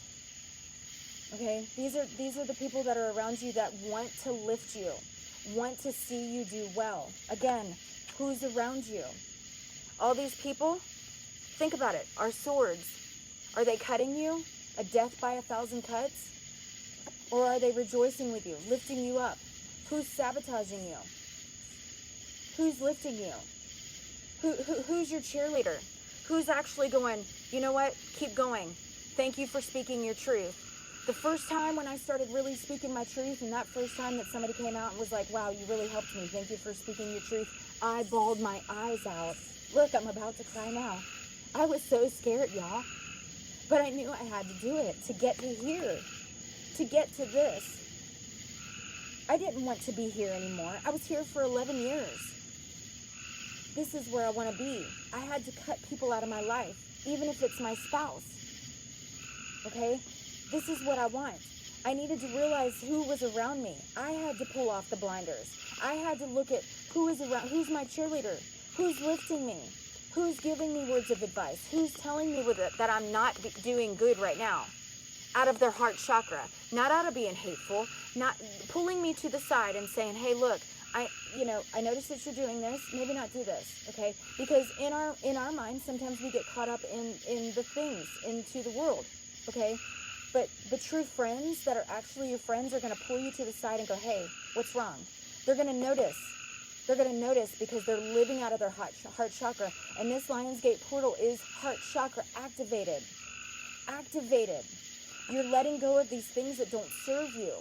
Okay, these are the people that are around you that want to lift you, want to see you do well. Again, who's around you? All these people, think about it, are swords. Are they cutting you? A death by 1,000 cuts? Or are they rejoicing with you, lifting you up? Who's sabotaging you? Who's lifting you? Who's your cheerleader? Who's actually going, you know what, keep going. Thank you for speaking your truth. The first time when I started really speaking my truth, and that first time that somebody came out and was like, wow, you really helped me. Thank you for speaking your truth. I bawled my eyes out. Look, I'm about to cry now. I was so scared, y'all. But I knew I had to do it to get to here, to get to this. I didn't want to be here anymore. I was here for 11 years. This is where I want to be. I had to cut people out of my life, even if it's my spouse. Okay? This is what I want. I needed to realize who was around me. I had to pull off the blinders. I had to look at who is around, who's my cheerleader, who's lifting me, who's giving me words of advice, who's telling me that I'm not doing good right now, out of their heart chakra, not out of being hateful, not pulling me to the side and saying, hey, look, I noticed that you're doing this, maybe not do this, okay? Because in our minds, sometimes we get caught up in the things, into the world, okay? But the true friends that are actually your friends are going to pull you to the side and go, hey, what's wrong? They're going to notice. They're going to notice because they're living out of their heart chakra. And this Lionsgate portal is heart chakra activated. Activated. You're letting go of these things that don't serve you.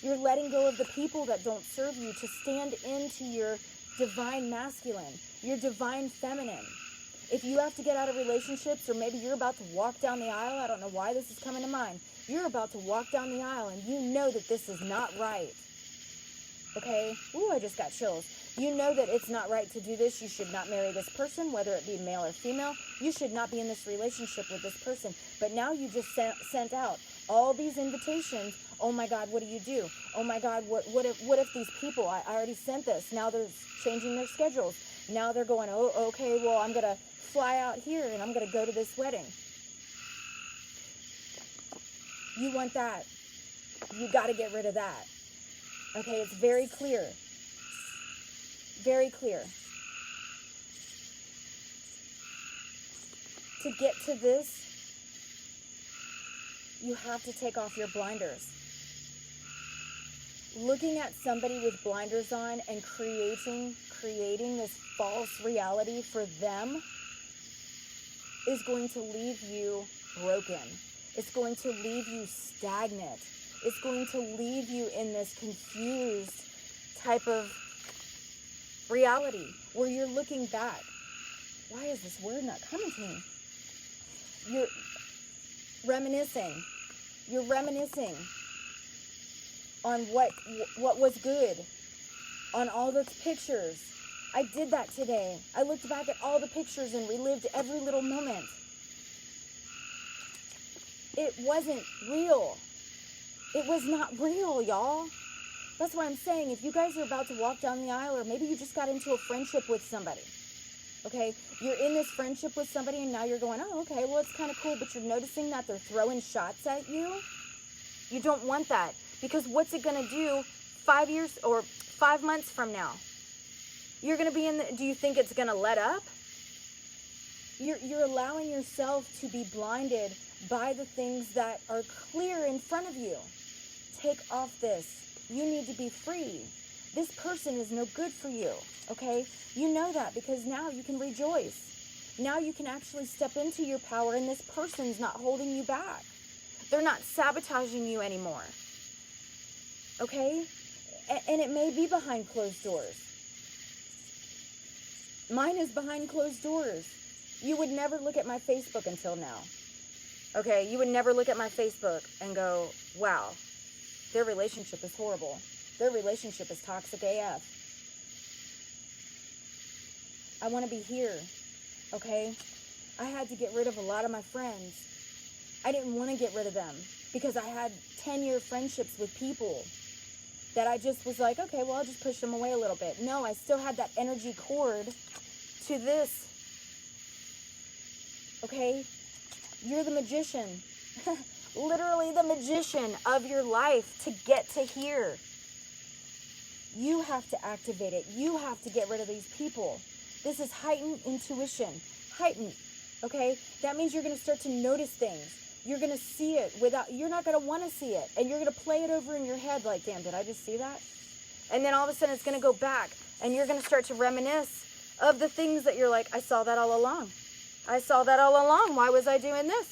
You're letting go of the people that don't serve you to stand into your divine masculine, your divine feminine. If you have to get out of relationships, or maybe you're about to walk down the aisle, I don't know why this is coming to mind. You're about to walk down the aisle and you know that this is not right. Okay? Ooh, I just got chills. You know that it's not right to do this. You should not marry this person, whether it be male or female. You should not be in this relationship with this person. But now you just sent out all these invitations. Oh my God, what do you do? Oh my God, what if these people, I already sent this. Now they're changing their schedules. Now they're going, oh, okay, well, I'm going to fly out here and I'm going to go to this wedding. You want that. You got to get rid of that. Okay, it's very clear. Very clear. To get to this, you have to take off your blinders. Looking at somebody with blinders on and creating this false reality for them is going to leave you broken. It's going to leave you stagnant. It's going to leave you in this confused type of reality where you're looking back. Why is this word not coming to me? You're reminiscing. You're reminiscing on what was good, on all those pictures. I did that today. I looked back at all the pictures and relived every little moment. It wasn't real. It was not real, y'all. That's why I'm saying, if you guys are about to walk down the aisle, or maybe you just got into a friendship with somebody, okay? You're in this friendship with somebody and now you're going, oh, okay, well, it's kind of cool, but you're noticing that they're throwing shots at you. You don't want that, because what's it going to do 5 years or 5 months from now? You're going to be in the, do you think it's going to let up? You're allowing yourself to be blinded by the things that are clear in front of you. Take off this. You need to be free. This person is no good for you, okay? You know that because now you can rejoice. Now you can actually step into your power, and this person's not holding you back. They're not sabotaging you anymore, okay? And it may be behind closed doors. Mine is behind closed doors. You would never look at my Facebook until now, okay? You would never look at my Facebook and go, wow, their relationship is horrible. Their relationship is toxic AF. I want to be here, okay? I had to get rid of a lot of my friends. I didn't want to get rid of them because I had 10-year friendships with people that I just was like, okay, well, I'll just push them away a little bit. No, I still had that energy cord to this, okay? You're the magician. Literally the magician of your life to get to here. You have to activate it. You have to get rid of these people. This is heightened intuition. Heightened, okay? That means you're going to start to notice things. You're going to see it without, you're not going to want to see it. And you're going to play it over in your head like, damn, did I just see that? And then all of a sudden it's going to go back and you're going to start to reminisce of the things that you're like, I saw that all along. I saw that all along. Why was I doing this?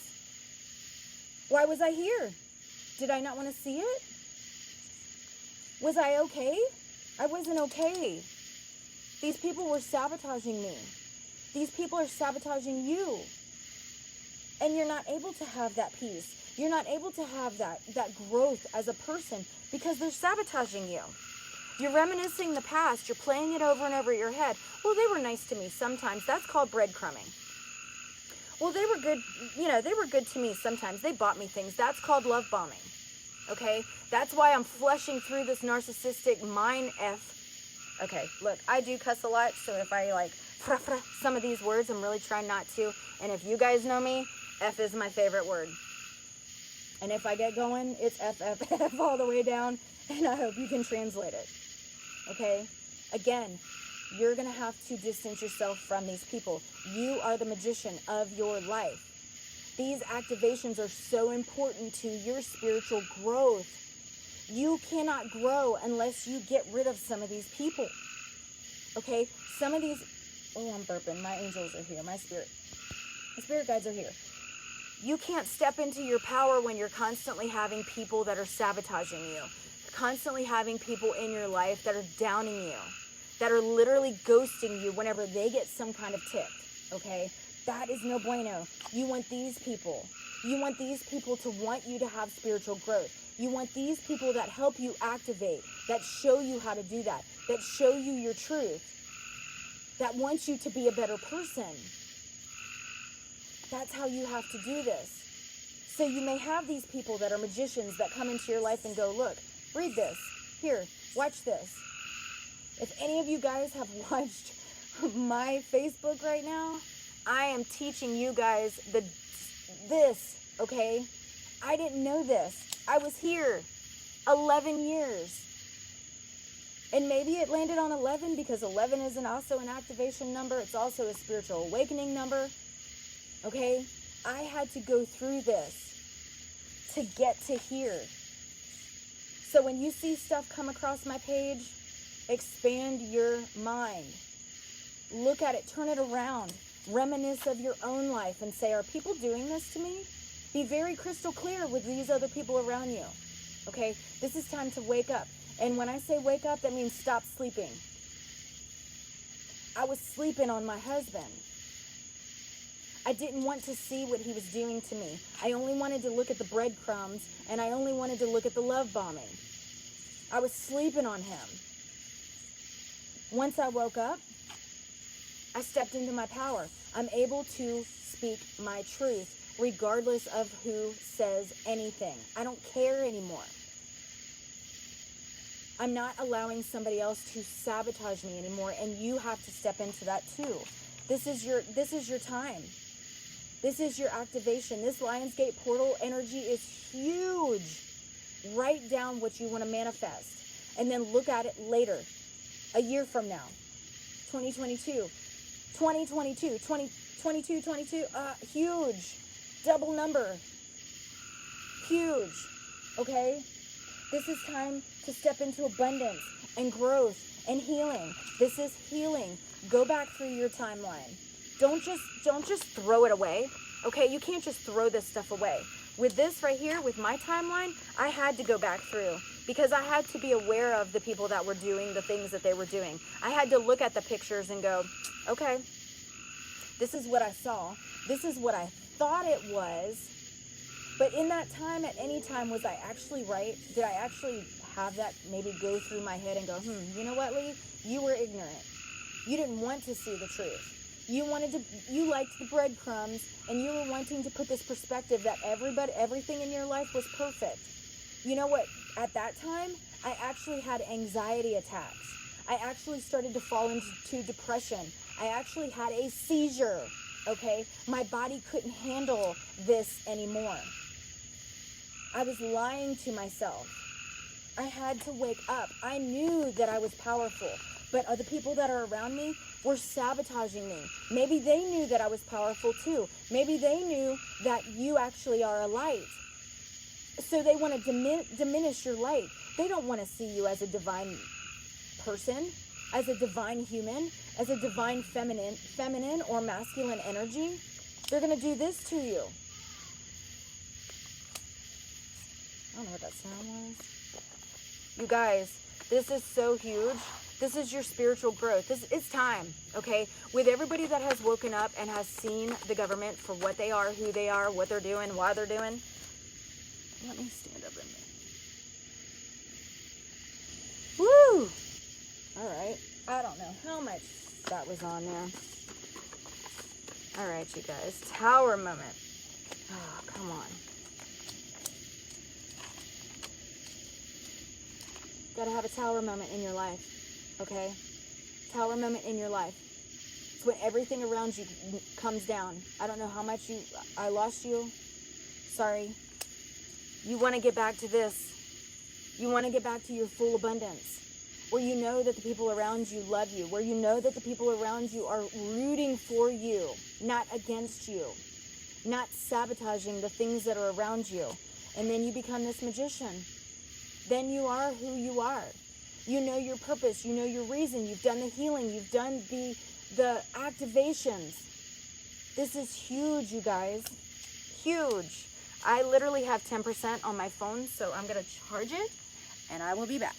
Why was I here? Did I not want to see it? Was I okay? I wasn't okay. These people were sabotaging me. These people are sabotaging you. And you're not able to have that peace. You're not able to have that growth as a person because they're sabotaging you. You're reminiscing the past. You're playing it over and over in your head. Well, they were nice to me sometimes. That's called breadcrumbing. Well, they were good, they were good to me sometimes. They bought me things. That's called love bombing. Okay? That's why I'm flushing through this narcissistic mind F. Okay, look, I do cuss a lot, so if I like some of these words, I'm really trying not to. And if you guys know me, F is my favorite word. And if I get going, it's F, F, F all the way down, and I hope you can translate it. Okay? Again, you're going to have to distance yourself from these people. You are the magician of your life. These activations are so important to your spiritual growth. You cannot grow unless you get rid of some of these people. Okay? Some of these... Oh, I'm burping. My angels are here. My spirit guides are here. You can't step into your power when you're constantly having people that are sabotaging you. Constantly having people in your life that are downing you. That are literally ghosting you whenever they get some kind of tick. Okay? That is no bueno. You want these people. You want these people to want you to have spiritual growth. You want these people that help you activate, that show you how to do that show you your truth, that want you to be a better person. That's how you have to do this. So you may have these people that are magicians that come into your life and go, look, read this. Here, watch this. If any of you guys have watched my Facebook right now, I am teaching you guys this, okay? I didn't know this. I was here 11 years. And maybe it landed on 11 because 11 isn't also an activation number. It's also a spiritual awakening number. Okay? I had to go through this to get to here. So when you see stuff come across my page, expand your mind. Look at it. Turn it around. Reminisce of your own life and say, are people doing this to me? Be very crystal clear with these other people around you. Okay? This is time to wake up. And when I say wake up, that means stop sleeping. I was sleeping on my husband. I didn't want to see what he was doing to me. I only wanted to look at the breadcrumbs, and I only wanted to look at the love bombing. I was sleeping on him. Once I woke up, I stepped into my power. I'm able to speak my truth, regardless of who says anything. I don't care anymore. I'm not allowing somebody else to sabotage me anymore, and you have to step into that too. This is your time. This is your activation. This Lionsgate portal energy is huge. Write down what you want to manifest, and then look at it later, a year from now, 2022, 2022, 22, 22, huge, double number, huge, okay? This is time to step into abundance and growth and healing. This is healing. Go back through your timeline. Don't just throw it away, okay? You can't just throw this stuff away. With this right here, with my timeline, I had to go back through because I had to be aware of the people that were doing the things that they were doing. I had to look at the pictures and go, okay, this is what I saw. This is what I thought it was. But in that time, at any time, was I actually right? Did I actually have that maybe go through my head and go, you know what, Lee? You were ignorant. You didn't want to see the truth. You liked the breadcrumbs, and you were wanting to put this perspective that everything in your life was perfect. You know what? At that time, I actually had anxiety attacks. I actually started to fall into depression. I actually had a seizure, okay? My body couldn't handle this anymore. I was lying to myself. I had to wake up. I knew that I was powerful, but other people that are around me were sabotaging me. Maybe they knew that I was powerful too. Maybe they knew that you actually are a light. So they want to diminish your light. They don't want to see you as a divine person, as a divine human, as a divine feminine or masculine energy. They're going to do this to you. I don't know what that sound was. You guys, this is so huge. This is your spiritual growth. It's time, okay? With everybody that has woken up and has seen the government for what they are, who they are, what they're doing, why they're doing. Let me stand up in there. Woo! All right. I don't know how much that was on there. All right, you guys. Tower moment. Oh, come on. Gotta have a tower moment in your life, okay? Tower moment in your life. It's when everything around you comes down. I don't know how much I lost you. Sorry. You want to get back to this. You want to get back to your full abundance, where you know that the people around you love you, where you know that the people around you are rooting for you, not against you, not sabotaging the things that are around you. And then you become this magician. Then you are who you are. You know your purpose. You know your reason. You've done the healing. You've done the activations. This is huge, you guys. Huge. I literally have 10% on my phone, so I'm going to charge it, and I will be back.